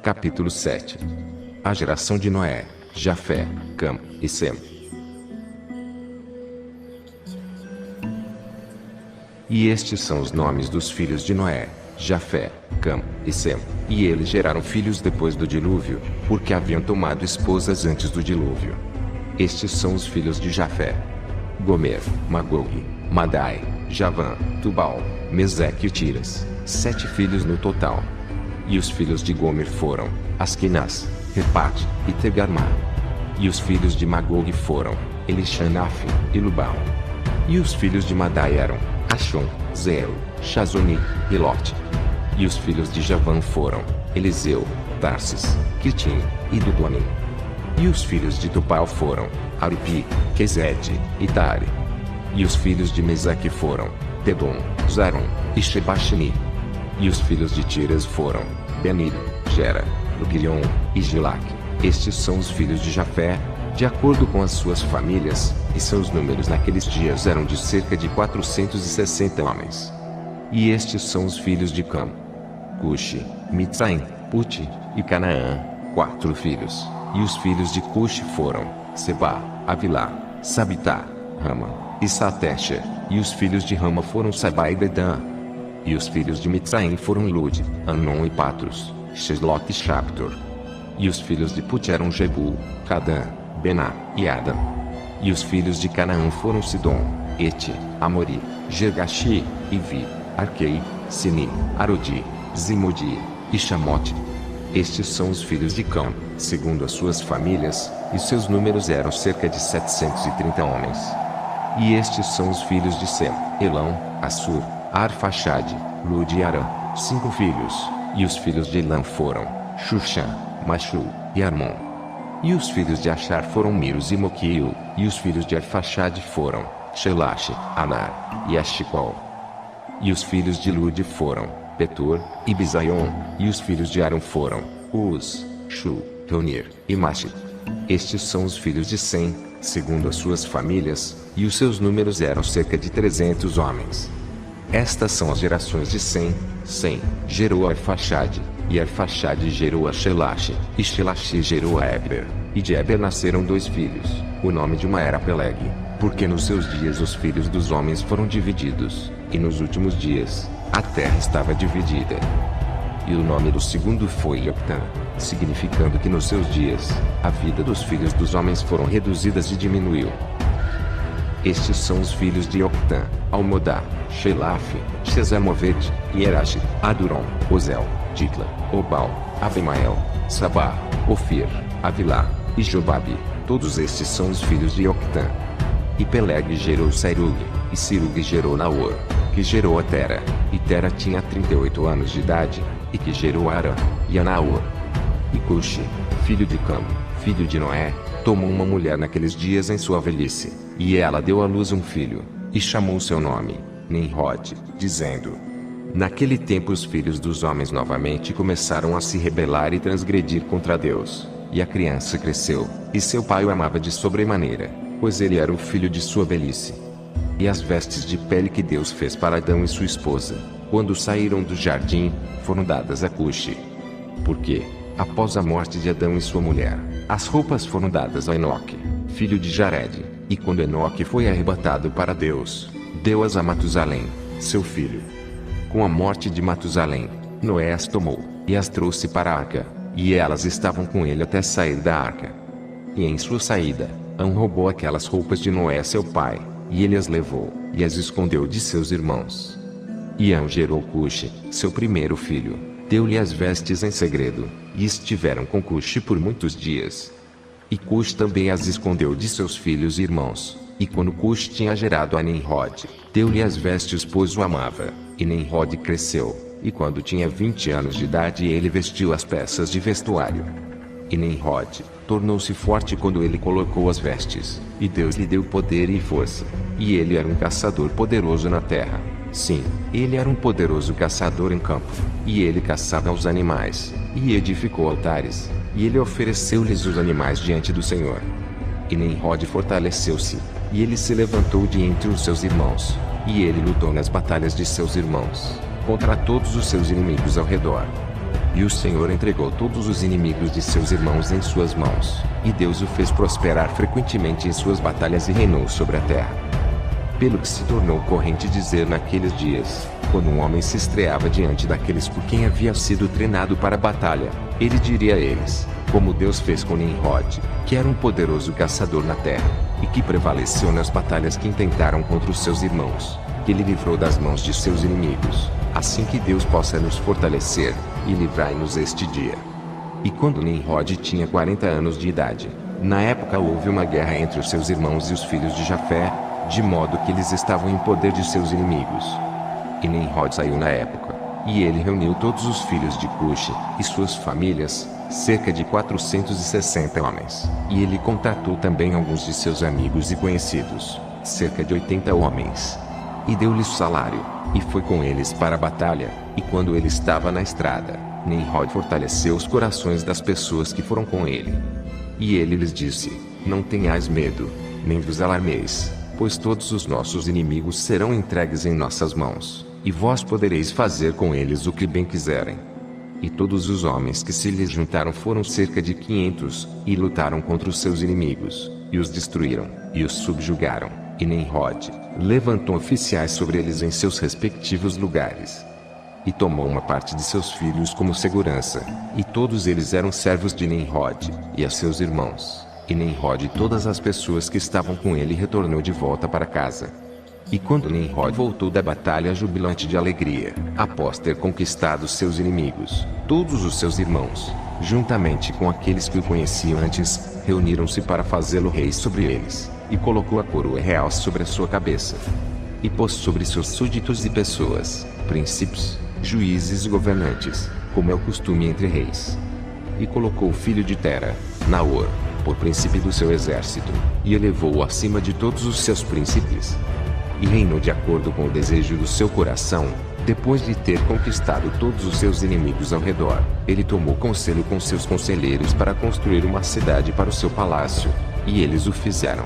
Capítulo 7. A geração de Noé, Jafé, Cam e Sem. E estes são os nomes dos filhos de Noé, Jafé, Cam e Sem. E eles geraram filhos depois do dilúvio, porque haviam tomado esposas antes do dilúvio. Estes são os filhos de Jafé: Gomer, Magog, Madai, Javã, Tubal, Meseque e Tiras, 7 filhos no total. E os filhos de Gomer foram Askenaz, Repate e Tegarmá. E os filhos de Magog foram Elixanaf e Lubal. E os filhos de Madai eram Ashon, Zeel, Chazoni e Lote. E os filhos de Javã foram Eliseu, Tarsis, Quitim e Dudonim. E os filhos de Tubal foram Aripi, Quezede e Tare. E os filhos de Meseque foram Dedom, Zaron e Shebashini. E os filhos de Tiras foram Benir, Gera, Lugilion e Gilac. Estes são os filhos de Jafé, de acordo com as suas famílias, e seus números naqueles dias eram de cerca de 460 homens. E estes são os filhos de Cam: Cuxi, Mitzraim, Puti e Canaã, 4 filhos. E os filhos de Cuxi foram Seba, Avilá, Sabitá, Rama e Satesha. E os filhos de Rama foram Sabá e Dedã. E os filhos de Mitzraim foram Lud, Anon e Patros, Sheslot e Shaptor. E os filhos de Put eram Jebul, Cadã, Bená e Adam. E os filhos de Canaã foram Sidom, Eti, Amori, Gergashi, Ivi, Arquei, Sini, Arodi, Zimodi e Chamote. Estes são os filhos de Cam, segundo as suas famílias, e seus números eram cerca de 730 homens. E estes são os filhos de Sem: Elão, Assur, Arfaxade, Lud e Arã, 5 filhos. E os filhos de Elã foram Xuxã, Machu e Armon. E os filhos de Achar foram Miros e Moquil. E os filhos de Arfaxade foram Shelache, Anar e Ashicol. E os filhos de Lud foram Petor e Bizaion. E os filhos de Arão foram Uz, Shu, Reunir e Machi. Estes são os filhos de Sem, segundo as suas famílias, e os seus números eram cerca de 300 homens. Estas são as gerações de Sem. Sem gerou a Arfaxade, e Arfaxade gerou a Shelache, e Shelache gerou a Eber. E de Eber nasceram 2 filhos. O nome de uma era Peleg, porque nos seus dias os filhos dos homens foram divididos, e nos últimos dias, a terra estava dividida. E o nome do segundo foi Yoctã, significando que nos seus dias, a vida dos filhos dos homens foram reduzidas e diminuiu. Estes são os filhos de Yoctã: Almodá, Shelaf, Shezamovet, Yerash, Adurom, Ozel, Dikla, Obal, Abimael, Sabá, Ofir, Avilá e Jobabe. Todos estes são os filhos de Yoctã. E Peleg gerou Serug, e Serug gerou Naor, que gerou a Tera, e Tera tinha 38 anos de idade, e que gerou Arã e a Naor. E Cuxi, filho de Cam, filho de Noé, tomou uma mulher naqueles dias em sua velhice, e ela deu à luz um filho, e chamou seu nome Nimrod, dizendo: Naquele tempo os filhos dos homens novamente começaram a se rebelar e transgredir contra Deus. E a criança cresceu, e seu pai o amava de sobremaneira, pois ele era o filho de sua velhice. E as vestes de pele que Deus fez para Adão e sua esposa, quando saíram do jardim, foram dadas a Cuxi. Porque, após a morte de Adão e sua mulher, as roupas foram dadas a Enoque, filho de Jared, e quando Enoque foi arrebatado para Deus, deu-as a Matusalém, seu filho. Com a morte de Matusalém, Noé as tomou, e as trouxe para a arca, e elas estavam com ele até sair da arca. E em sua saída, Ão roubou aquelas roupas de Noé seu pai, e ele as levou, e as escondeu de seus irmãos. E Ão gerou Cuxi, seu primeiro filho, deu-lhe as vestes em segredo, e estiveram com Cuxi por muitos dias. E Cuxi também as escondeu de seus filhos e irmãos, e quando Cuxi tinha gerado a Nimrod, deu-lhe as vestes pois o amava, e Nimrod cresceu. E quando tinha 20 anos de idade ele vestiu as peças de vestuário. E Nimrod tornou-se forte quando ele colocou as vestes, e Deus lhe deu poder e força. E ele era um caçador poderoso na terra. Sim, ele era um poderoso caçador em campo. E ele caçava os animais, e edificou altares, e ele ofereceu-lhes os animais diante do Senhor. E Nimrod fortaleceu-se, e ele se levantou de entre os seus irmãos, e ele lutou nas batalhas de seus irmãos, contra todos os seus inimigos ao redor. E o Senhor entregou todos os inimigos de seus irmãos em suas mãos, e Deus o fez prosperar frequentemente em suas batalhas e reinou sobre a terra. Pelo que se tornou corrente dizer naqueles dias, quando um homem se estreava diante daqueles por quem havia sido treinado para a batalha, ele diria a eles, como Deus fez com Nimrod, que era um poderoso caçador na terra, e que prevaleceu nas batalhas que intentaram contra os seus irmãos, que ele livrou das mãos de seus inimigos, assim que Deus possa nos fortalecer, e livrai-nos este dia. E quando Nimrod tinha 40 anos de idade, na época houve uma guerra entre os seus irmãos e os filhos de Jafé, de modo que eles estavam em poder de seus inimigos. E Nimrod saiu na época, e ele reuniu todos os filhos de Cush, e suas famílias, cerca de 460 homens, e ele contratou também alguns de seus amigos e conhecidos, cerca de 80 homens. E deu-lhes salário, e foi com eles para a batalha, e quando ele estava na estrada, Nimrod fortaleceu os corações das pessoas que foram com ele. E ele lhes disse, não tenhais medo, nem vos alarmeis, pois todos os nossos inimigos serão entregues em nossas mãos, e vós podereis fazer com eles o que bem quiserem. E todos os homens que se lhes juntaram foram cerca de 500, e lutaram contra os seus inimigos, e os destruíram, e os subjugaram. E Nimrod levantou oficiais sobre eles em seus respectivos lugares. E tomou uma parte de seus filhos como segurança, e todos eles eram servos de Nimrod, e a seus irmãos. E Nimrod e todas as pessoas que estavam com ele retornou de volta para casa. E quando Nimrod voltou da batalha jubilante de alegria, após ter conquistado seus inimigos, todos os seus irmãos, juntamente com aqueles que o conheciam antes, reuniram-se para fazê-lo rei sobre eles, e colocou a coroa real sobre a sua cabeça. E pôs sobre seus súditos e pessoas, príncipes, juízes e governantes, como é o costume entre reis. E colocou o filho de Tera, Naor, por príncipe do seu exército, e elevou-o acima de todos os seus príncipes. E reinou de acordo com o desejo do seu coração. Depois de ter conquistado todos os seus inimigos ao redor, ele tomou conselho com seus conselheiros para construir uma cidade para o seu palácio, e eles o fizeram.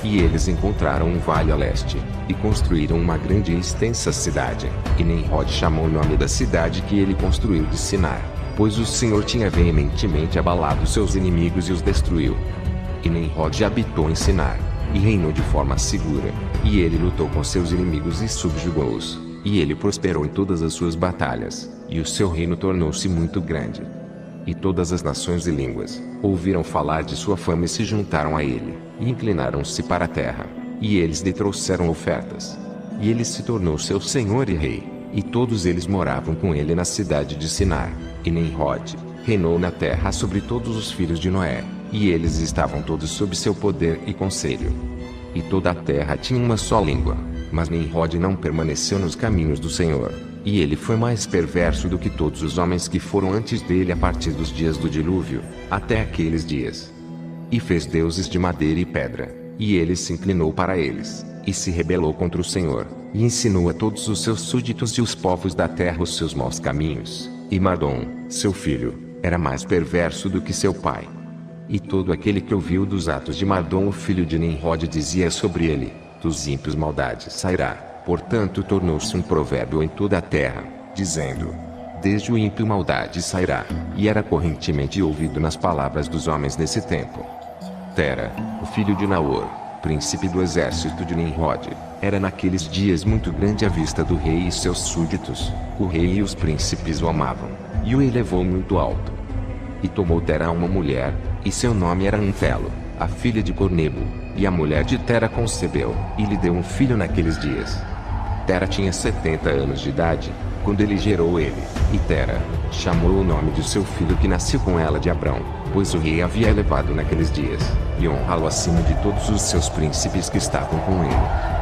E eles encontraram um vale a leste, e construíram uma grande e extensa cidade, e Nimrod chamou o nome da cidade que ele construiu de Sinar, pois o Senhor tinha veementemente abalado seus inimigos e os destruiu. E Nimrod habitou em Sinar, e reinou de forma segura, e ele lutou com seus inimigos e subjugou-os, e ele prosperou em todas as suas batalhas, e o seu reino tornou-se muito grande. E todas as nações e línguas ouviram falar de sua fama e se juntaram a ele, e inclinaram-se para a terra, e eles lhe trouxeram ofertas. E ele se tornou seu senhor e rei, e todos eles moravam com ele na cidade de Sinar. E Nimrod reinou na terra sobre todos os filhos de Noé, e eles estavam todos sob seu poder e conselho. E toda a terra tinha uma só língua, mas Nimrod não permaneceu nos caminhos do Senhor, e ele foi mais perverso do que todos os homens que foram antes dele a partir dos dias do dilúvio, até aqueles dias. E fez deuses de madeira e pedra, e ele se inclinou para eles, e se rebelou contra o Senhor, e ensinou a todos os seus súditos e os povos da terra os seus maus caminhos. E Madom, seu filho, era mais perverso do que seu pai. E todo aquele que ouviu dos atos de Madom o filho de Nimrod dizia sobre ele, dos ímpios maldade sairá. Portanto tornou-se um provérbio em toda a terra, dizendo, desde o ímpio maldade sairá, e era correntemente ouvido nas palavras dos homens nesse tempo. Tera, o filho de Naor, príncipe do exército de Nimrod, era naqueles dias muito grande à vista do rei e seus súditos. O rei e os príncipes o amavam, e o elevou muito alto. E tomou Tera uma mulher, e seu nome era Antelo, a filha de Cornebo, e a mulher de Tera concebeu, e lhe deu um filho naqueles dias. Tera tinha 70 anos de idade, quando ele gerou ele, e Tera chamou o nome de seu filho que nasceu com ela de Abrão, pois o rei havia elevado naqueles dias, e honrá-lo acima de todos os seus príncipes que estavam com ele.